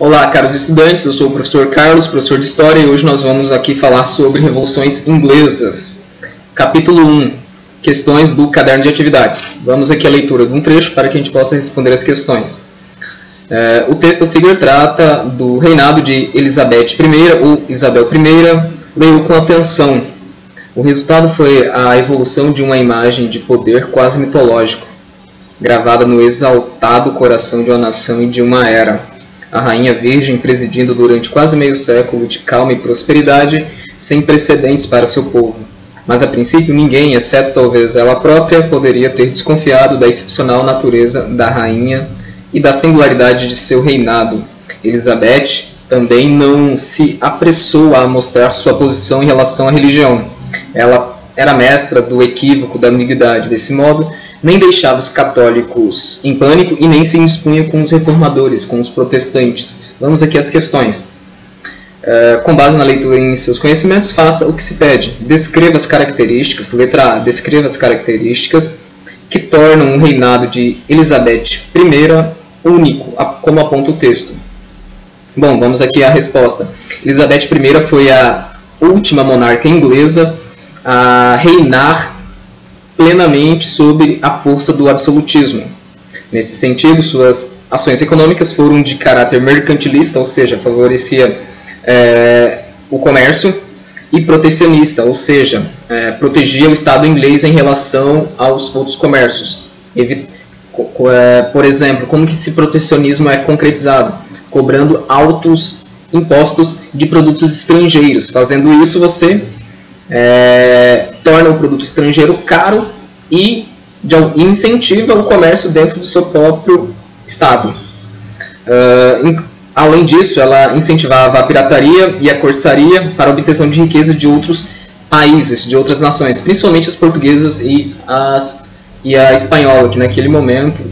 Olá, caros estudantes, eu sou o professor Carlos, professor de História, e hoje nós vamos aqui falar sobre revoluções inglesas. Capítulo 1, questões do caderno de atividades. Vamos aqui à leitura de um trecho para que a gente possa responder as questões. O texto a seguir trata do reinado de Elizabeth I, ou Isabel I. Leio com atenção. O resultado foi a evolução de uma imagem de poder quase mitológico, gravada no exaltado coração de uma nação e de uma era. A Rainha Virgem presidindo durante quase meio século de calma e prosperidade, sem precedentes para seu povo. Mas a princípio ninguém, exceto talvez ela própria, poderia ter desconfiado da excepcional natureza da rainha e da singularidade de seu reinado. Elizabeth também não se apressou a mostrar sua posição em relação à religião. Ela era mestra do equívoco da ambiguidade. Desse modo, nem deixava os católicos em pânico e nem se indispunha com os reformadores, com os protestantes. Vamos aqui às questões. Com base na leitura em seus conhecimentos, faça o que se pede. Descreva as características, letra A, descreva as características que tornam o reinado de Elizabeth I único, como aponta o texto. Bom, vamos aqui à resposta. Elizabeth I foi a última monarca inglesa a reinar plenamente sob a força do absolutismo. Nesse sentido, suas ações econômicas foram de caráter mercantilista, ou seja, favorecia o comércio, e protecionista, ou seja, protegia o Estado inglês em relação aos outros comércios. Por exemplo, como que esse protecionismo é concretizado? Cobrando altos impostos de produtos estrangeiros. Fazendo isso, você torna o produto estrangeiro caro e incentiva o comércio dentro do seu próprio estado. Além disso, ela incentivava a pirataria e a corsaria para a obtenção de riqueza de outros países, de outras nações, principalmente as portuguesas e a espanhola, que naquele momento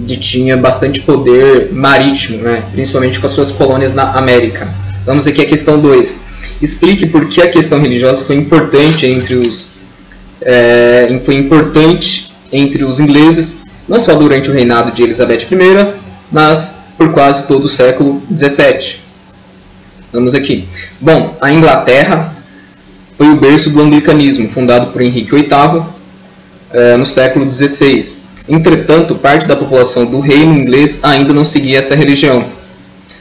tinha bastante poder marítimo, né? Principalmente com as suas colônias na América. Vamos aqui à questão 2. Explique por que a questão religiosa foi importante entre os ingleses, não só durante o reinado de Elizabeth I, mas por quase todo o século XVII. Vamos aqui. Bom, a Inglaterra foi o berço do anglicanismo, fundado por Henrique VIII no século XVI. Entretanto, parte da população do reino inglês ainda não seguia essa religião.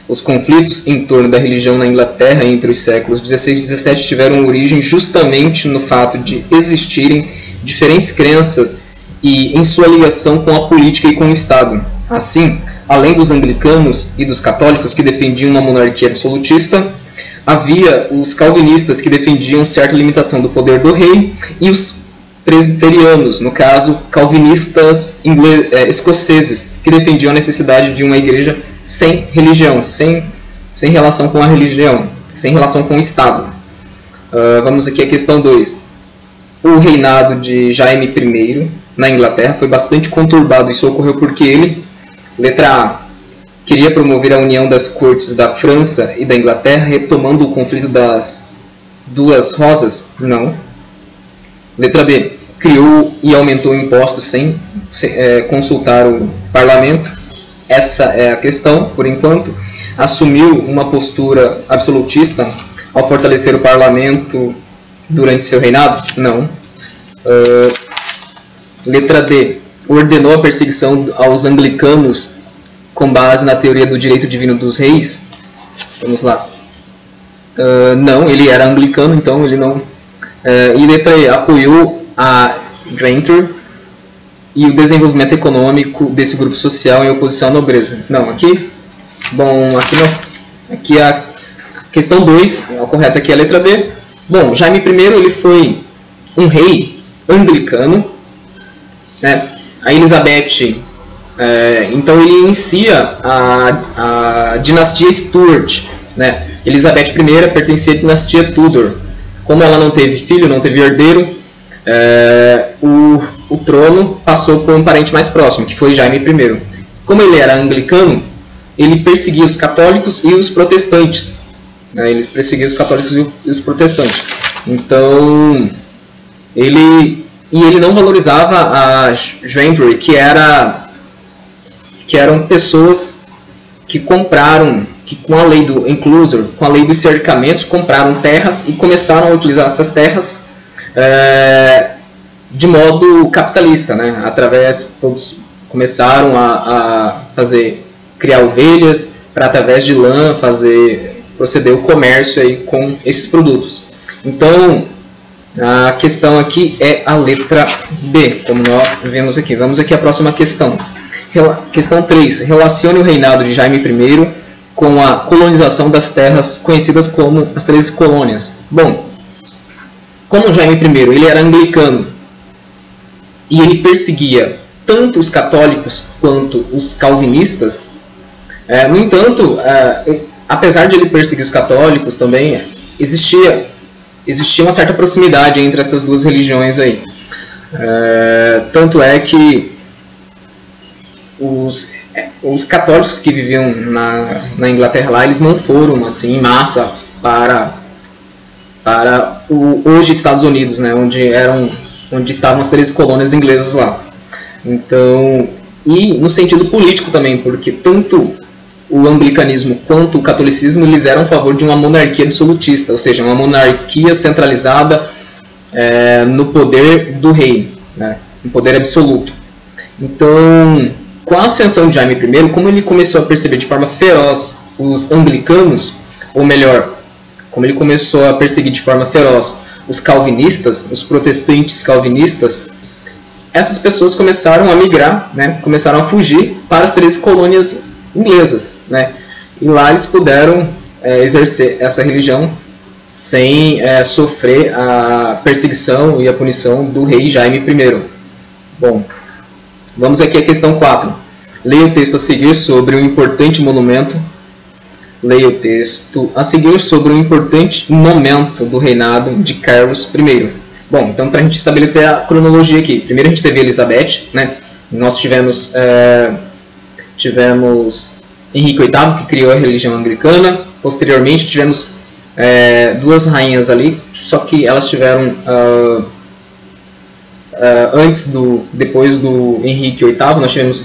Os conflitos em torno da religião na Inglaterra entre os séculos XVI e XVII tiveram origem justamente no fato de existirem diferentes crenças e em sua ligação com a política e com o Estado. Assim, além dos anglicanos e dos católicos que defendiam uma monarquia absolutista, havia os calvinistas que defendiam certa limitação do poder do rei e os presbiterianos, no caso, calvinistas escoceses, que defendiam a necessidade de uma igreja sem religião, sem relação com a religião, sem relação com o Estado. Vamos aqui à questão 2. O reinado de Jaime I na Inglaterra foi bastante conturbado. Isso ocorreu porque ele, letra A, queria promover a união das cortes da França e da Inglaterra, retomando o conflito das duas rosas? Não. Letra B, criou e aumentou impostos sem consultar o parlamento. Essa é a questão, por enquanto. Assumiu uma postura absolutista ao fortalecer o parlamento durante seu reinado? Não. Letra D, ordenou a perseguição aos anglicanos com base na teoria do direito divino dos reis? Vamos lá. Não, ele era anglicano, então ele não. E letra E, apoiou a Grantor e o desenvolvimento econômico desse grupo social em oposição à nobreza? Não, aqui. Bom, aqui a questão 2, a correta aqui é a letra B. Bom, Jaime I ele foi um rei anglicano, né? A Elizabeth, então ele inicia a dinastia Stuart, né? Elizabeth I pertencia à dinastia Tudor. Como ela não teve filho, não teve herdeiro, o trono passou por um parente mais próximo, que foi Jaime I. Como ele era anglicano, ele perseguia os católicos e os protestantes. Ele perseguia os católicos e os protestantes. Então, ele não valorizava a Granbury, que eram pessoas compraram, que com a lei do enclosure, com a lei dos cercamentos, compraram terras e começaram a utilizar essas terras de modo capitalista, né? Todos começaram a criar ovelhas para, através de lã, proceder o comércio aí com esses produtos. Então, a questão aqui é a letra B, como nós vemos aqui. Vamos aqui à próxima questão. Questão 3. Relacione o reinado de Jaime I com a colonização das terras conhecidas como as 13 colônias. Bom, como Jaime I ele era anglicano e ele perseguia tanto os católicos quanto os calvinistas, no entanto, apesar de ele perseguir os católicos também, existia uma certa proximidade entre essas duas religiões aí. Tanto é que os católicos que viviam na Inglaterra lá, eles não foram assim em massa para hoje Estados Unidos, né, onde estavam as 13 colônias inglesas lá. Então, e no sentido político também, porque tanto o anglicanismo quanto o catolicismo eles eram a favor de uma monarquia absolutista, ou seja, uma monarquia centralizada no poder do rei, né, no poder absoluto. Então, com a ascensão de Jaime I, como ele começou a perceber de forma feroz os anglicanos, ou melhor, como ele começou a perseguir de forma feroz os calvinistas, os protestantes calvinistas, essas pessoas começaram a migrar, né, começaram a fugir para as 13 colônias inglesas, né, e lá eles puderam exercer essa religião sem sofrer a perseguição e a punição do rei Jaime I. Bom, vamos aqui à questão 4. Leia o texto a seguir sobre um importante monumento. Leia o texto a seguir sobre um importante momento do reinado de Carlos I. Bom, então para a gente estabelecer a cronologia aqui. Primeiro a gente teve Elizabeth, né? Nós tivemos Henrique VIII, que criou a religião anglicana. Posteriormente tivemos duas rainhas ali, só que elas tiveram depois do Henrique VIII, nós tivemos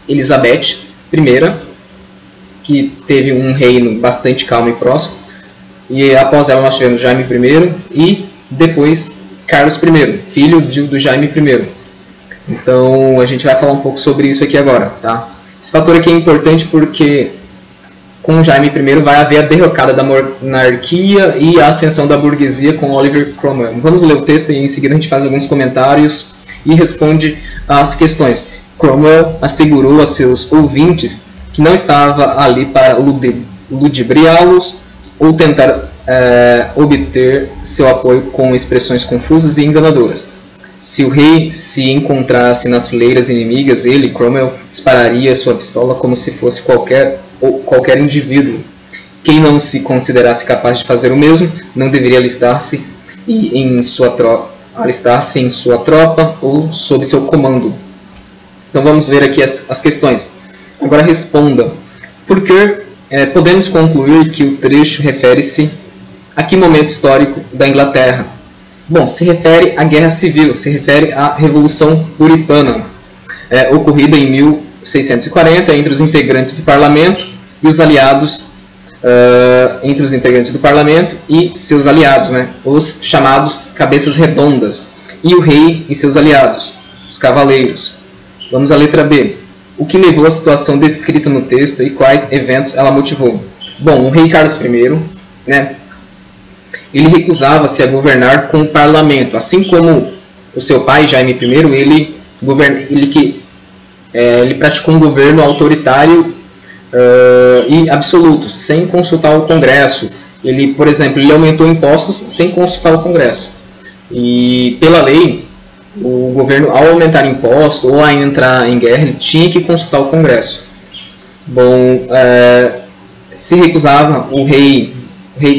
Elizabeth I, que teve um reino bastante calmo e próspero, e após ela nós tivemos Jaime I e depois Carlos I, filho do Jaime I. Então a gente vai falar um pouco sobre isso aqui agora, tá? Esse fator aqui é importante porque com Jaime I vai haver a derrocada da monarquia e a ascensão da burguesia com Oliver Cromwell. Vamos ler o texto e em seguida a gente faz alguns comentários e responde às questões. Cromwell assegurou a seus ouvintes que não estava ali para ludibriá-los ou tentar obter seu apoio com expressões confusas e enganadoras. Se o rei se encontrasse nas fileiras inimigas, ele, Cromwell, dispararia sua pistola como se fosse qualquer indivíduo. Quem não se considerasse capaz de fazer o mesmo, não deveria alistar-se em sua tropa ou sob seu comando. Então vamos ver aqui as questões. Agora responda. Por que podemos concluir que o trecho refere-se a que momento histórico da Inglaterra? Bom, se refere à Guerra Civil, se refere à Revolução Puritana, ocorrida em 1640 entre os integrantes do Parlamento e os aliados, entre os integrantes do Parlamento e seus aliados, né, os chamados cabeças redondas, e o rei e seus aliados, os cavaleiros. Vamos à letra B. O que levou à situação descrita no texto e quais eventos ela motivou? Bom, o rei Carlos I, né, ele recusava-se a governar com o parlamento, assim como o seu pai, Jaime I, ele praticou um governo autoritário e absoluto, sem consultar o Congresso. Ele, por exemplo, ele aumentou impostos sem consultar o Congresso. E, pela lei, o governo, ao aumentar impostos ou a entrar em guerra, ele tinha que consultar o Congresso. Bom, se recusava o rei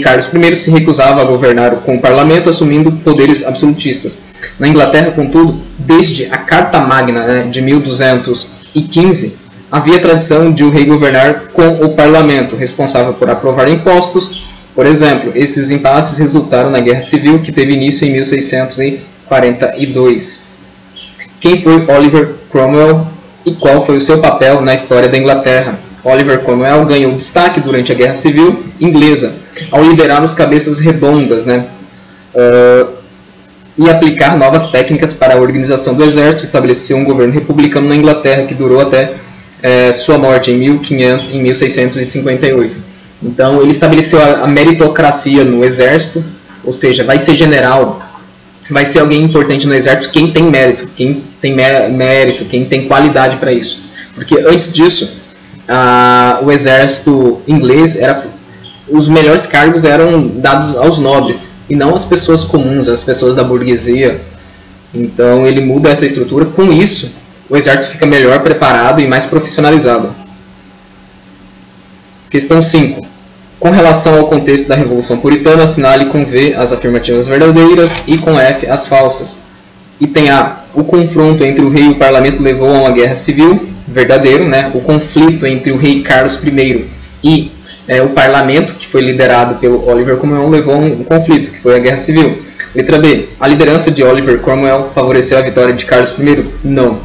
Carlos I se recusava a governar com o parlamento, assumindo poderes absolutistas. Na Inglaterra, contudo, desde a Carta Magna, né, de 1215, havia tradição de o rei governar com o parlamento, responsável por aprovar impostos. Por exemplo, esses impasses resultaram na Guerra Civil, que teve início em 1642. Quem foi Oliver Cromwell? e qual foi o seu papel na história da Inglaterra. Oliver Cromwell ganhou destaque durante a Guerra Civil Inglesa ao liderar os cabeças redondas, né, e aplicar novas técnicas para a organização do exército. Estabeleceu um governo republicano na Inglaterra que durou até sua morte em 1658. Então ele estabeleceu a meritocracia no exército, ou seja, vai ser general, vai ser alguém importante no exército quem tem mérito, quem tem qualidade para isso. Porque antes disso, o exército inglês os melhores cargos eram dados aos nobres e não às pessoas comuns, às pessoas da burguesia. Então ele muda essa estrutura. Com isso, o exército fica melhor preparado e mais profissionalizado. Questão 5. Com relação ao contexto da Revolução Puritana, assinale com V as afirmativas verdadeiras e com F as falsas. Item A. O confronto entre o rei e o parlamento levou a uma guerra civil. Verdadeiro, né? O conflito entre o rei Carlos I e o parlamento, que foi liderado pelo Oliver Cromwell, levou a um conflito, que foi a Guerra Civil. Letra B. A liderança de Oliver Cromwell favoreceu a vitória de Carlos I? Não.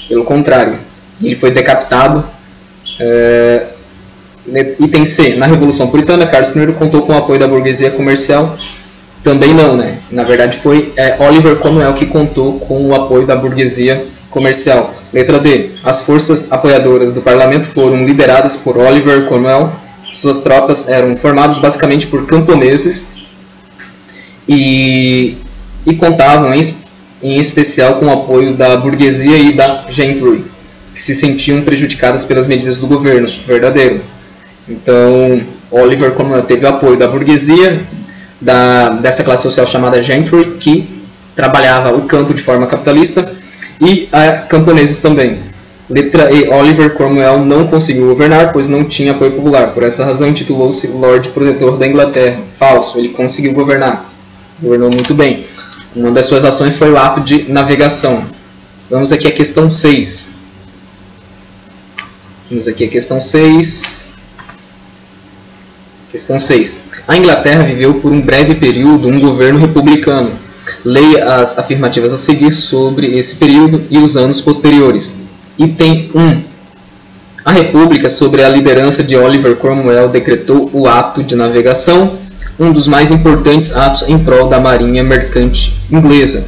Pelo contrário. Ele foi decapitado. Item C. Na Revolução Puritana, Carlos I contou com o apoio da burguesia comercial? Também não, né? Na verdade, foi Oliver Cromwell que contou com o apoio da burguesia comercial. Letra D. As forças apoiadoras do parlamento foram lideradas por Oliver Cromwell. Suas tropas eram formadas basicamente por camponeses e contavam em especial com o apoio da burguesia e da gentry, que se sentiam prejudicadas pelas medidas do governo. Verdadeiro. Então, Oliver Cromwell teve o apoio da burguesia, dessa classe social chamada gentry, que trabalhava o campo de forma capitalista, e camponeses também. Letra E. Oliver Cromwell não conseguiu governar, pois não tinha apoio popular. Por essa razão, intitulou-se Lord Protetor da Inglaterra. Falso. Ele conseguiu governar. Governou muito bem. Uma das suas ações foi o ato de navegação. Vamos aqui à questão 6. Questão 6. A Inglaterra viveu por um breve período um governo republicano. Leia as afirmativas a seguir sobre esse período e os anos posteriores. Item 1. A República, sob a liderança de Oliver Cromwell, decretou o ato de navegação, um dos mais importantes atos em prol da marinha mercante inglesa.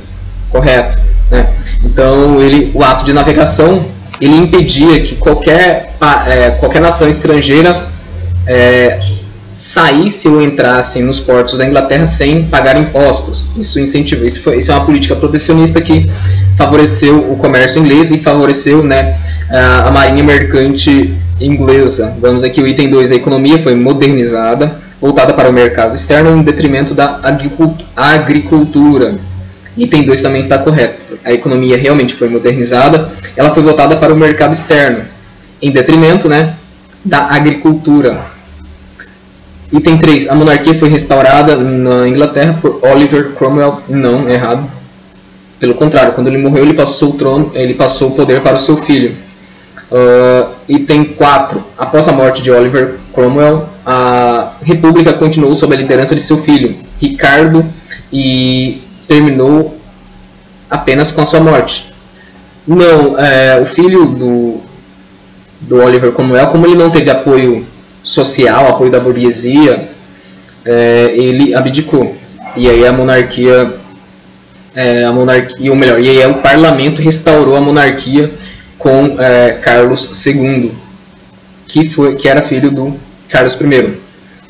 Correto, né? Então, o ato de navegação, ele impedia que qualquer nação estrangeira saísse ou entrasse nos portos da Inglaterra sem pagar impostos. Isso é uma política protecionista que favoreceu o comércio inglês e favoreceu, né, a marinha mercante inglesa. Vamos aqui, o item 2. A economia foi modernizada, voltada para o mercado externo em detrimento da agricultura. Item 2 também está correto. A economia realmente foi modernizada, ela foi voltada para o mercado externo, em detrimento, né, da agricultura. Item 3. A monarquia foi restaurada na Inglaterra por Oliver Cromwell? Não, errado. Pelo contrário, quando ele morreu, ele passou o poder para o seu filho. Item 4. Após a morte de Oliver Cromwell, a República continuou sob a liderança de seu filho, Ricardo, e terminou apenas com a sua morte. Não, o filho do Oliver Cromwell, como ele não teve apoio social, apoio da burguesia, ele abdicou. E aí o parlamento restaurou a monarquia com Carlos II, que era filho do Carlos I.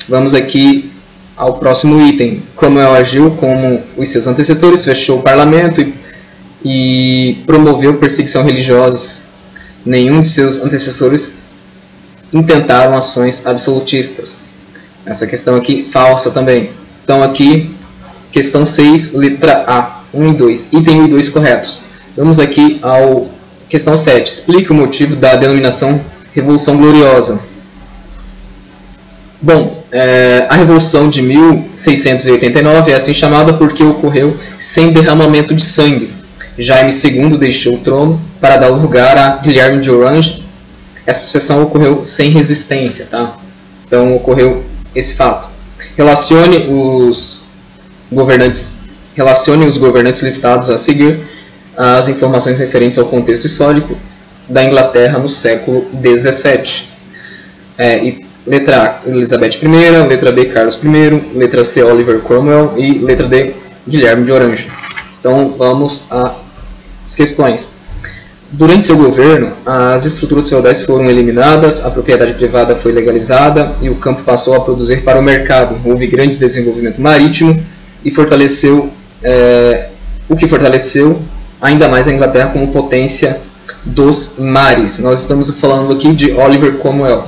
Vamos aqui ao próximo item. Cromwell agiu como os seus antecessores, fechou o parlamento e promoveu perseguição religiosa. Nenhum de seus antecessores intentaram ações absolutistas. Essa questão aqui, falsa também. Então aqui, questão 6, letra A, 1 e 2. Item 1 e 2 corretos. Vamos aqui ao questão 7. Explique o motivo da denominação Revolução Gloriosa. Bom, a Revolução de 1689 é assim chamada porque ocorreu sem derramamento de sangue. Jaime II deixou o trono para dar lugar a Guilherme de Orange. Essa sucessão ocorreu sem resistência, tá? Então ocorreu esse fato. Relacione os governantes listados a seguir as informações referentes ao contexto histórico da Inglaterra no século XVII. E letra A, Elizabeth I, letra B, Carlos I, letra C, Oliver Cromwell e letra D, Guilherme de Orange. Então vamos às questões. Durante seu governo, as estruturas feudais foram eliminadas, a propriedade privada foi legalizada e o campo passou a produzir para o mercado. Houve grande desenvolvimento marítimo e fortaleceu, o que fortaleceu ainda mais a Inglaterra como potência dos mares. Nós estamos falando aqui de Oliver Cromwell.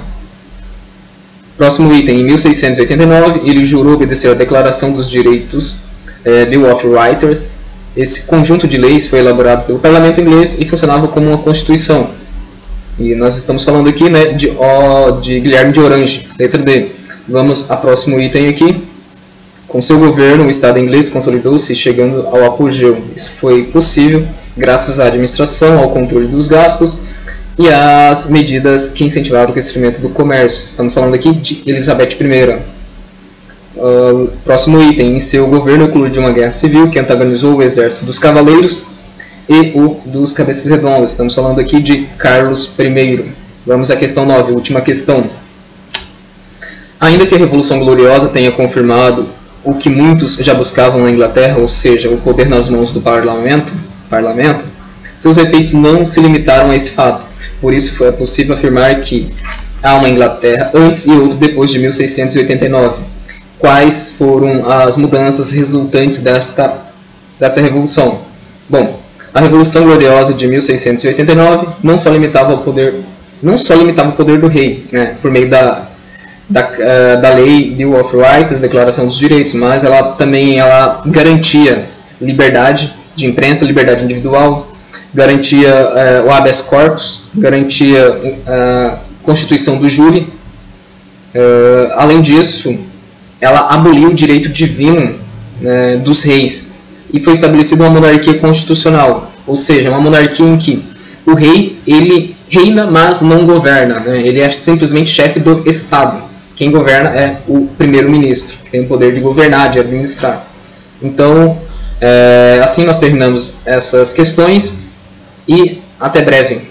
Próximo item, em 1689, ele jurou obedecer à Declaração dos Direitos, Bill of Rights. Esse conjunto de leis foi elaborado pelo parlamento inglês e funcionava como uma constituição. E nós estamos falando aqui, né, de Guilherme de Orange, letra D. Vamos ao próximo item aqui. Com seu governo, o Estado inglês consolidou-se, chegando ao apogeu. Isso foi possível graças à administração, ao controle dos gastos e às medidas que incentivaram o crescimento do comércio. Estamos falando aqui de Elizabeth I. Próximo item, em seu governo eclodiu uma guerra civil que antagonizou o exército dos cavaleiros e o dos cabeças redondas. Estamos falando aqui de Carlos I. Vamos à questão 9, última questão. Ainda que a Revolução Gloriosa tenha confirmado o que muitos já buscavam na Inglaterra, ou seja, o poder nas mãos do parlamento, seus efeitos não se limitaram a esse fato. Por isso é possível afirmar que há uma Inglaterra antes e outra depois de 1689. Quais foram as mudanças resultantes dessa revolução? Bom, a Revolução Gloriosa de 1689 não só limitava o poder do rei, né, por meio da lei Bill of Rights, Declaração dos Direitos, mas ela também garantia liberdade de imprensa, liberdade individual, garantia o habeas corpus, garantia a constituição do júri. Além disso, ela aboliu o direito divino dos reis e foi estabelecida uma monarquia constitucional, ou seja, uma monarquia em que o rei ele reina, mas não governa, né? Ele é simplesmente chefe do Estado. Quem governa é o primeiro-ministro, que tem o poder de governar, de administrar. Então, assim nós terminamos essas questões e até breve.